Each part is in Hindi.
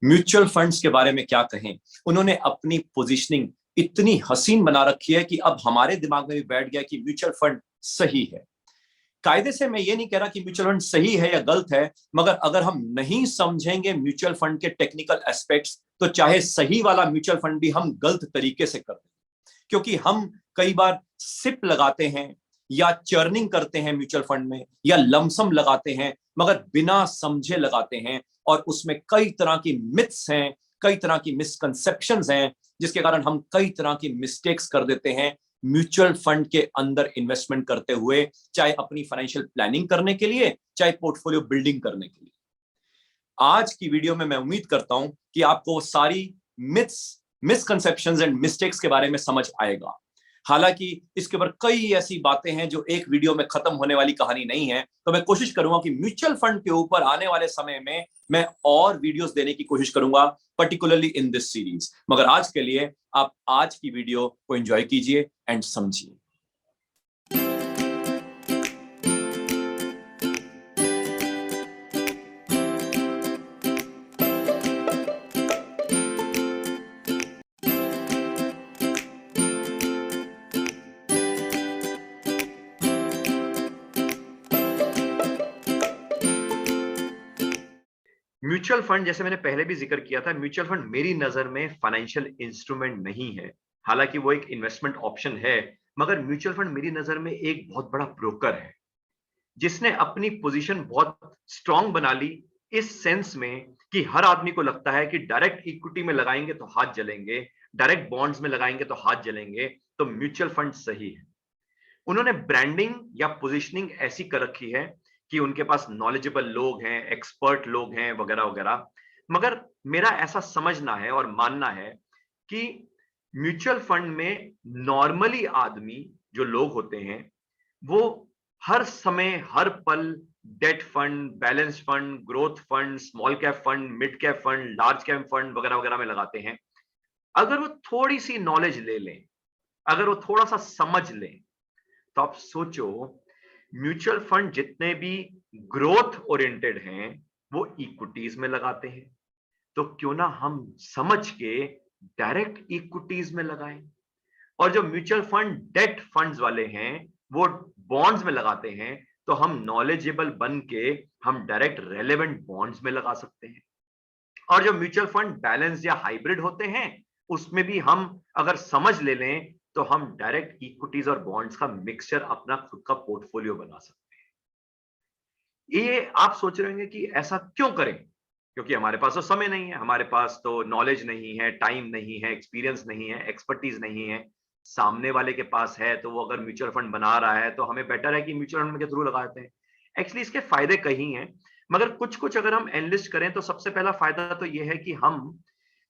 म्यूचुअल फंड्स के बारे में क्या कहें। उन्होंने अपनी पोजीशनिंग इतनी हसीन बना रखी है कि अब हमारे दिमाग में भी बैठ गया कि म्यूचुअल फंड सही है। कायदे से मैं ये नहीं कह रहा कि म्यूचुअल फंड सही है या गलत है, मगर अगर हम नहीं समझेंगे म्यूचुअल फंड के टेक्निकल एस्पेक्ट्स, तो चाहे सही वाला म्यूचुअल फंड भी हम गलत तरीके से करते हैं। क्योंकि हम कई बार सिप लगाते हैं या चर्निंग करते हैं म्यूचुअल फंड में, या लमसम लगाते हैं, मगर बिना समझे लगाते हैं, और उसमें कई तरह की मिथ्स हैं, कई तरह की मिसकंसेप्शंस हैं, जिसके कारण हम कई तरह की मिस्टेक्स कर देते हैं म्यूचुअल फंड के अंदर इन्वेस्टमेंट करते हुए, चाहे अपनी फाइनेंशियल प्लानिंग करने के लिए, चाहे पोर्टफोलियो बिल्डिंग करने के लिए। आज की वीडियो में मैं उम्मीद करता हूं कि आपको सारी मिथ्स, मिसकंसेप्शंस एंड मिस्टेक्स के बारे में समझ आएगा। हालांकि इसके ऊपर कई ऐसी बातें हैं जो एक वीडियो में खत्म होने वाली कहानी नहीं है, तो मैं कोशिश करूंगा कि म्यूचुअल फंड के ऊपर आने वाले समय में मैं और वीडियोस देने की कोशिश करूंगा, पर्टिकुलरली इन दिस सीरीज। मगर आज के लिए आप आज की वीडियो को एंजॉय कीजिए एंड समझिए। म्यूचुअल फंड, जैसे मैंने पहले भी जिक्र किया था, म्यूचुअल फंड मेरी नजर में फाइनेंशियल इंस्ट्रूमेंट नहीं है। हालांकि वो एक इन्वेस्टमेंट ऑप्शन है, मगर म्यूचुअल फंड मेरी नजर में एक बहुत बड़ा ब्रोकर है जिसने अपनी पोजीशन बहुत स्ट्रांग बना ली, इस सेंस में कि हर आदमी को लगता है कि डायरेक्ट इक्विटी में लगाएंगे तो हाथ जलेंगे, डायरेक्ट बॉन्ड्स में लगाएंगे तो हाथ जलेंगे, तो म्यूचुअल फंड सही है। उन्होंने ब्रांडिंग या पोजीशनिंग ऐसी कर रखी है कि उनके पास नॉलेजेबल लोग हैं, एक्सपर्ट लोग हैं, वगैरह वगैरह। मगर मेरा ऐसा समझना है और मानना है कि म्यूचुअल फंड में नॉर्मली आदमी जो लोग होते हैं, वो हर समय हर पल debt fund, balance fund, growth fund, small cap fund, mid cap fund, large cap fund वगैरह वगैरह में लगाते हैं। अगर वो थोड़ी सी नॉलेज ले लें, अगर वो थोड़ा सा समझ लें, तो आप सोचो, म्यूचुअल फंड जितने भी ग्रोथ ओरिएंटेड हैं वो इक्विटीज में लगाते हैं, तो क्यों ना हम समझ के डायरेक्ट इक्विटीज में लगाएं। और जो म्यूचुअल फंड डेट फंड्स वाले हैं वो बॉन्ड्स में लगाते हैं, तो हम नॉलेजेबल बन के हम डायरेक्ट रेलेवेंट बॉन्ड्स में लगा सकते हैं। और जो म्यूचुअल फंड बैलेंस या हाइब्रिड होते हैं, उसमें भी हम अगर समझ ले लें तो हम डायरेक्ट इक्विटीज और बॉन्ड्स का मिक्सचर अपना खुद का पोर्टफोलियो बना सकते हैं। ये आप सोच रहे होंगे कि ऐसा क्यों करें, क्योंकि हमारे पास तो समय नहीं है, हमारे पास तो नॉलेज नहीं है, टाइम नहीं है, एक्सपीरियंस नहीं है, एक्सपर्टीज नहीं है। सामने वाले के पास है, तो वो अगर म्यूचुअल फंड बना रहा है तो हमें बेटर है कि म्यूचुअल फंड के थ्रू लगाते हैं। एक्चुअली इसके फायदे कहीं हैं, मगर कुछ कुछ अगर हम एनालिस्ट करें तो सबसे पहला फायदा तो ये है कि हम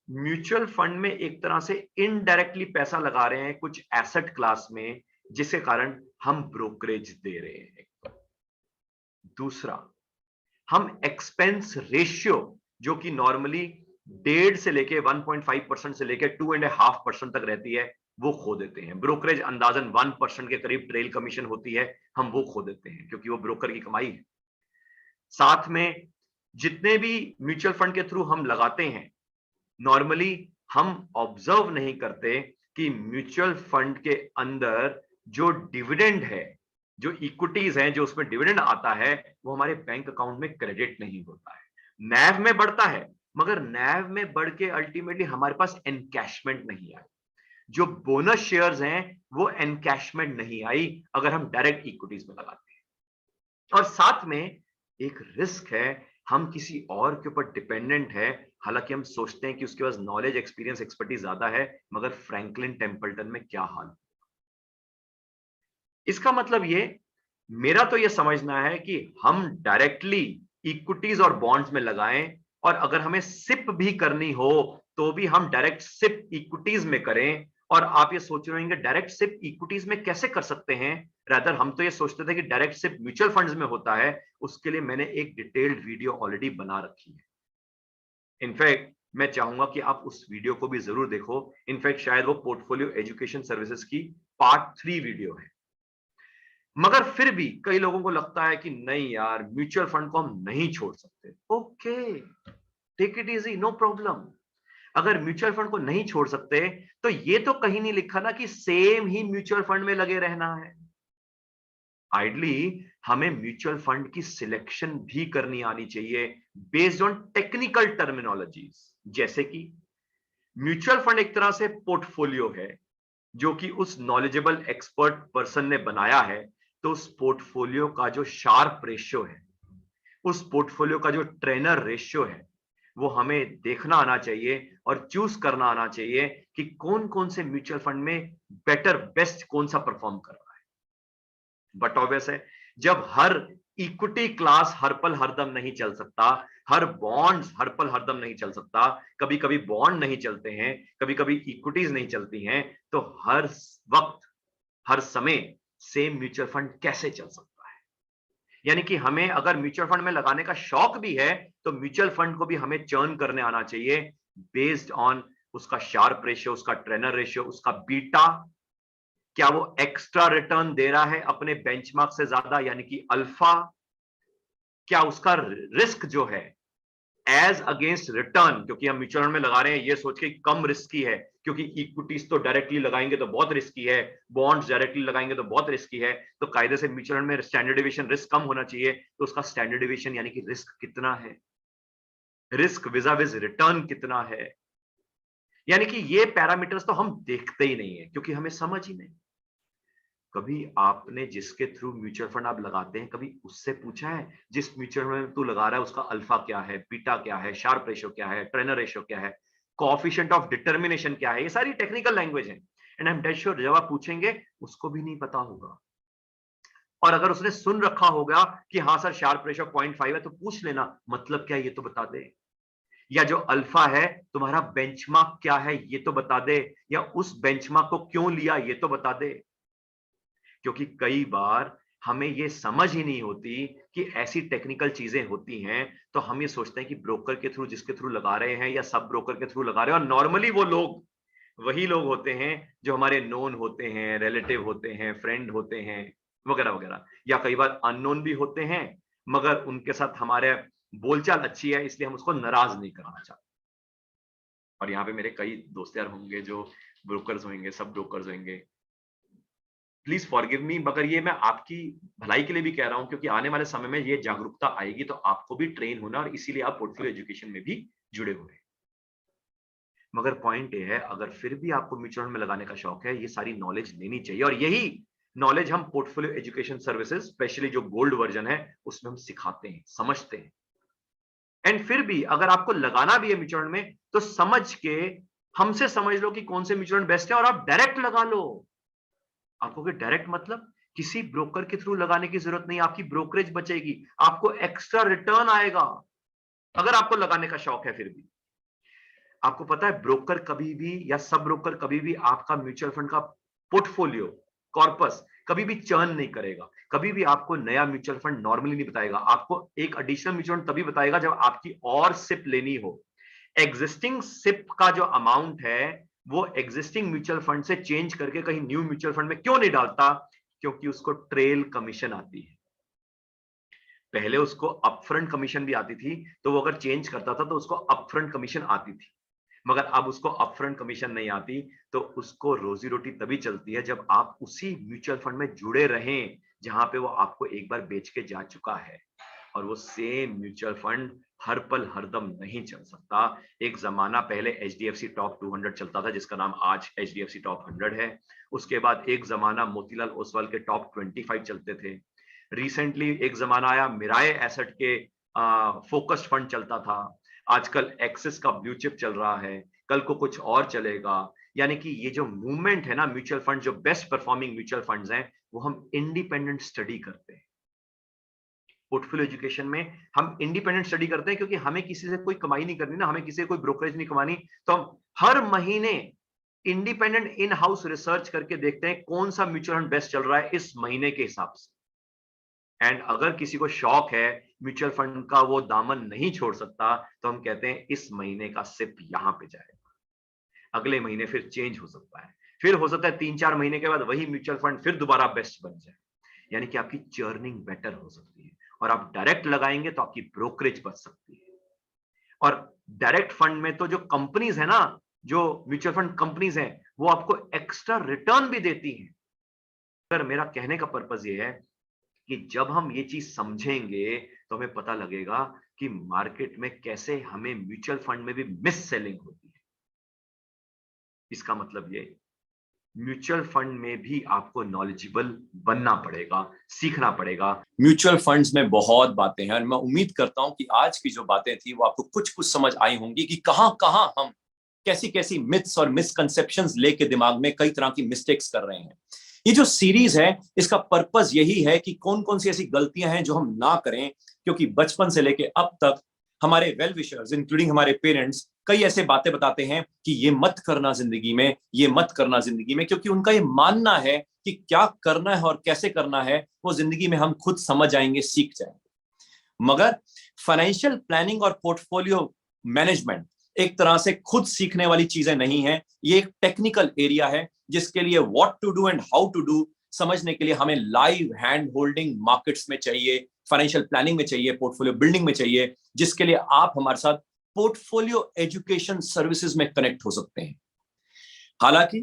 म्यूचुअल फंड में एक तरह से इनडायरेक्टली पैसा लगा रहे हैं कुछ एसेट क्लास में, जिसके कारण हम ब्रोकरेज दे रहे हैं। दूसरा, हम एक्सपेंस रेशियो, जो कि नॉर्मली 1.5 से लेके 1.5% से लेके 2.5% तक रहती है, वो खो देते हैं। ब्रोकरेज अंदाजन 1% के करीब ट्रेल कमीशन होती है, हम वो खो देते हैं क्योंकि वो ब्रोकर की कमाई है। साथ में जितने भी म्यूचुअल फंड के थ्रू हम लगाते हैं, नॉर्मली हम ऑब्जर्व नहीं करते कि म्यूचुअल फंड के अंदर जो डिविडेंड है, जो इक्विटीज हैं, जो उसमें डिविडेंड आता है, वो हमारे बैंक अकाउंट में क्रेडिट नहीं होता है। नैव में बढ़ता है, मगर नैव में बढ़ के अल्टीमेटली हमारे पास एनकैशमेंट नहीं आई। जो बोनस शेयर्स हैं वो एनकैशमेंट नहीं आई अगर हम डायरेक्ट इक्विटीज में लगाते हैं। और साथ में एक रिस्क है, हम किसी और के ऊपर डिपेंडेंट है। हालांकि हम सोचते हैं कि उसके पास नॉलेज, एक्सपीरियंस, एक्सपर्टीज ज्यादा है, मगर फ्रैंकलिन टेम्पल्टन में क्या हाल। इसका मतलब ये, मेरा तो ये समझना है कि हम डायरेक्टली इक्विटीज और बॉन्ड्स में लगाएं, और अगर हमें सिप भी करनी हो तो भी हम डायरेक्ट सिप इक्विटीज में करें। और आप ये सोच रहे होंगे डायरेक्ट सिप इक्विटीज में कैसे कर सकते हैं, रादर हम तो ये सोचते थे कि डायरेक्ट सिप म्यूचुअल फंड्स में होता है। उसके लिए मैंने एक डिटेल्ड वीडियो ऑलरेडी बना रखी है। इनफैक्ट मैं चाहूंगा कि आप उस वीडियो को भी जरूर देखो। इनफैक्ट शायद वो पोर्टफोलियो एजुकेशन सर्विसेज की पार्ट 3 वीडियो है। मगर फिर भी कई लोगों को लगता है कि नहीं यार, म्यूचुअल फंड को हम नहीं छोड़ सकते। Okay, take it easy, no problem. अगर म्यूचुअल फंड को नहीं छोड़ सकते तो ये तो कहीं नहीं लिखा ना कि सेम ही म्यूचुअल फंड में लगे रहना है। आइडली हमें म्यूचुअल फंड की सिलेक्शन भी करनी आनी चाहिए बेस्ड ऑन टेक्निकल टर्मिनोलॉजीज। जैसे कि म्यूचुअल फंड एक तरह से पोर्टफोलियो है जो कि उस नॉलेजेबल एक्सपर्ट पर्सन ने बनाया है। तो उस पोर्टफोलियो का जो शार्प रेशियो है, उस पोर्टफोलियो का जो ट्रेनर रेशियो है, वो हमें देखना आना चाहिए और चूज करना आना चाहिए कि कौन कौन से म्यूचुअल फंड में बेटर बेस्ट कौन सा परफॉर्म कर रहा है। बट ऑब्वियस है, जब हर इक्विटी क्लास हर पल हरदम नहीं चल सकता, हर बॉन्ड्स हर पल हरदम नहीं चल सकता, कभी कभी बॉन्ड नहीं चलते हैं, कभी कभी इक्विटीज नहीं चलती हैं, तो हर वक्त हर समय सेम म्यूचुअल फंड कैसे चल सकता है। यानी कि हमें अगर म्यूचुअल फंड में लगाने का शौक भी है तो म्यूचुअल फंड को भी हमें चर्न करने आना चाहिए बेस्ड ऑन उसका शार्प रेशियो, उसका ट्रेनर रेशियो, उसका बीटा, क्या वो एक्स्ट्रा रिटर्न दे रहा है अपने बेंचमार्क से ज्यादा यानी कि अल्फा, क्या उसका रिस्क जो है एज अगेंस्ट रिटर्न, क्योंकि हम म्यूचुअल फंड में लगा रहे हैं ये सोच के कम रिस्की है, क्योंकि इक्विटीज तो डायरेक्टली लगाएंगे तो बहुत रिस्की है, बॉन्ड्स डायरेक्टली लगाएंगे तो बहुत रिस्की है, तो कायदे से म्यूचुअल फंड में स्टैंडर्ड डिविएशन रिस्क कम होना चाहिए। तो उसका स्टैंडर्ड डिविएशन यानी कि रिस्क कितना है, रिस्क विजाविज रिटर्न कितना है, यानी कि ये पैरामीटर्स तो हम देखते ही नहीं है क्योंकि हमें समझ ही नहीं। कभी आपने जिसके थ्रू म्यूचुअल फंड आप लगाते हैं, कभी उससे पूछा है जिस म्यूचुअल फंड में तू लगा रहा है उसका अल्फा क्या है, बीटा क्या है, शार्प रेशियो क्या है, ट्रेनर रेशियो क्या है, कोएफिशिएंट ऑफ डिटर्मिनेशन क्या है? ये सारी टेक्निकल लैंग्वेज है and I am dead sure जब आप पूछेंगे उसको भी नहीं पता होगा। और अगर उसने सुन रखा होगा कि हाँ सर शार्प रेशियो 0.5 है तो पूछ लेना मतलब क्या है ये तो बता दे, या जो अल्फा है तुम्हारा बेंचमार्क क्या है ये तो बता दे, या उस बेंचमार्क को क्यों लिया ये तो बता दे। क्योंकि कई बार हमें ये समझ ही नहीं होती कि ऐसी टेक्निकल चीजें होती हैं, तो हम ये सोचते हैं कि ब्रोकर के थ्रू जिसके थ्रू लगा रहे हैं या सब ब्रोकर के थ्रू लगा रहे हैं, और नॉर्मली वो लोग वही लोग होते हैं जो हमारे नोन होते हैं, रिलेटिव होते हैं, फ्रेंड होते हैं, वगैरह वगैरह, या कई बार अननोन भी होते हैं मगर उनके साथ हमारे बोलचाल अच्छी है इसलिए हम उसको नाराज नहीं करना चाहते। और यहाँ पे मेरे कई दोस्त यार होंगे जो ब्रोकर्स होंगे, सब ब्रोकर्स होंगे, प्लीज फॉरगिव मी, मगर ये मैं आपकी भलाई के लिए भी कह रहा हूं क्योंकि आने वाले समय में ये जागरूकता आएगी तो आपको भी ट्रेन होना, और इसीलिए आप पोर्टफोलियो एजुकेशन में भी जुड़े हुए हैं। मगर पॉइंट ये है, अगर फिर भी आपको म्यूचुअल फंड में लगाने का शौक है, ये सारी नॉलेज लेनी चाहिए, और यही नॉलेज हम पोर्टफोलियो एजुकेशन सर्विसेज स्पेशली जो गोल्ड वर्जन है उसमें हम सिखाते हैं, समझते हैं। एंड फिर भी अगर आपको लगाना भी है म्यूचुअल फंड में तो समझ के हमसे समझ लो कि कौन से म्यूचुअल फंड बेस्ट है और आप डायरेक्ट लगा लो। आपको कि डायरेक्ट मतलब किसी ब्रोकर के थ्रू लगाने की जरूरत नहीं, आपकी ब्रोकरेज बचेगी, आपको एक्स्ट्रा रिटर्न आएगा अगर आपको लगाने का शौक है। फिर भी आपको पता है ब्रोकर कभी भी या सब ब्रोकर कभी भी आपका म्यूचुअल फंड का पोर्टफोलियो कॉर्पस कभी भी चर्न नहीं करेगा, कभी भी आपको नया म्यूचुअल फंड नॉर्मली नहीं बताएगा, आपको एक एडिशनल म्यूचुअल फंड तभी बताएगा जब आपकी और सिप लेनी हो। एग्जिस्टिंग सिप का जो अमाउंट है वो एग्जिस्टिंग म्यूचुअल फंड से चेंज करके कहीं न्यू म्यूचुअल फंड में क्यों नहीं डालता? क्योंकि उसको ट्रेल कमीशन आती है। पहले उसको अपफ्रंट कमीशन भी आती थी, तो वो अगर चेंज करता था तो उसको अपफ्रंट कमीशन आती थी, मगर अब उसको अपफ्रंट कमीशन नहीं आती। तो उसको रोजी रोटी तभी चलती है जब आप उसी म्यूचुअल फंड में जुड़े रहें जहां पे वो आपको एक बार बेच के जा चुका है। और वो सेम म्यूचुअल फंड हर पल हरदम नहीं चल सकता। एक जमाना पहले एचडीएफसी टॉप 200 चलता था जिसका नाम आज एचडीएफसी टॉप 100 है। उसके बाद एक जमाना मोतीलाल ओसवाल के टॉप 25 चलते थे। रिसेंटली एक जमाना आया मिराए एसेट के फोकस्ड फंड चलता था। आजकल एक्सिस का ब्लू चिप चल रहा है, कल को कुछ और चलेगा। यानी कि ये जो मूवमेंट है ना म्यूचुअल फंड, जो बेस्ट परफॉर्मिंग म्यूचुअल फंड्स हैं वो हम इंडिपेंडेंट स्टडी करते हैं। पोर्टफोलियो एजुकेशन में हम इंडिपेंडेंट स्टडी करते हैं क्योंकि हमें किसी से कोई कमाई नहीं करनी ना, हमें किसी से कोई ब्रोकरेज नहीं कमानी, तो हम हर महीने इंडिपेंडेंट इन हाउस रिसर्च करके देखते हैं कौन सा म्यूचुअल फंड बेस्ट चल रहा है इस महीने के हिसाब से। एंड अगर किसी को शौक है म्यूचुअल फंड का, वो दामन नहीं छोड़ सकता, तो हम कहते हैं इस महीने का सिप यहां पे जाएगा, अगले महीने फिर चेंज हो सकता है, फिर हो सकता है 3-4 महीने के बाद वही म्यूचुअल फंड फिर दोबारा बेस्ट बन जाए। यानी कि आपकी चर्निंग बेटर हो सकती है, और आप डायरेक्ट लगाएंगे तो आपकी ब्रोकरेज बच सकती है। और डायरेक्ट फंड में तो जो कंपनीज है ना, जो म्यूचुअल फंड कंपनीज हैं, वो आपको एक्स्ट्रा रिटर्न भी देती हैं। अगर मेरा कहने का पर्पस ये है कि जब हम ये चीज समझेंगे तो हमें पता लगेगा कि मार्केट में कैसे हमें म्यूचुअल फंड में भी मिस सेलिंग होती है। इसका मतलब ये, म्यूचुअल फंड में भी आपको नॉलेजेबल बनना पड़ेगा, सीखना पड़ेगा। म्यूचुअल फंड्स में बहुत बातें हैं और मैं उम्मीद करता हूं कि आज की जो बातें थी वो आपको कुछ कुछ समझ आई होंगी कि कहां कहां हम कैसी कैसी मिथ्स और मिसकंसेप्शंस लेके दिमाग में कई तरह की मिस्टेक्स कर रहे हैं। ये जो सीरीज है इसका पर्पस यही है कि कौन कौन सी ऐसी गलतियां हैं जो हम ना करें, क्योंकि बचपन से लेके अब तक हमारे वेल विशर्स इंक्लूडिंग हमारे पेरेंट्स कई ऐसे बातें बताते हैं कि ये मत करना जिंदगी में, ये मत करना जिंदगी में, क्योंकि उनका ये मानना है कि क्या करना है और कैसे करना है वो जिंदगी में हम खुद समझ जाएंगे, सीख जाएंगे। मगर फाइनेंशियल प्लानिंग और पोर्टफोलियो मैनेजमेंट एक तरह से खुद सीखने वाली चीजें नहीं है, ये एक टेक्निकल एरिया है जिसके लिए what to do and how to do समझने के लिए हमें लाइव हैंड होल्डिंग मार्केट्स में चाहिए, फाइनेंशियल प्लानिंग में चाहिए, पोर्टफोलियो बिल्डिंग में चाहिए, जिसके लिए आप हमारे साथ पोर्टफोलियो एजुकेशन सर्विसेज में कनेक्ट हो सकते हैं। हालांकि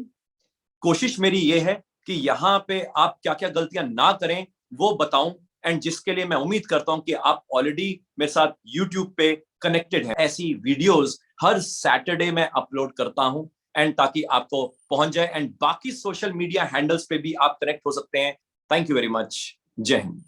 कोशिश मेरी ये है कि यहां पे आप क्या क्या गलतियां ना करें वो बताऊं, एंड जिसके लिए मैं उम्मीद करता हूं कि आप ऑलरेडी मेरे साथ YouTube पे कनेक्टेड हैं। ऐसी वीडियोस हर सैटरडे में अपलोड करता हूं एंड ताकि आपको पहुंच जाए, एंड बाकी सोशल मीडिया हैंडल्स पे भी आप कनेक्ट हो सकते हैं। Thank you very much. जय हिंद।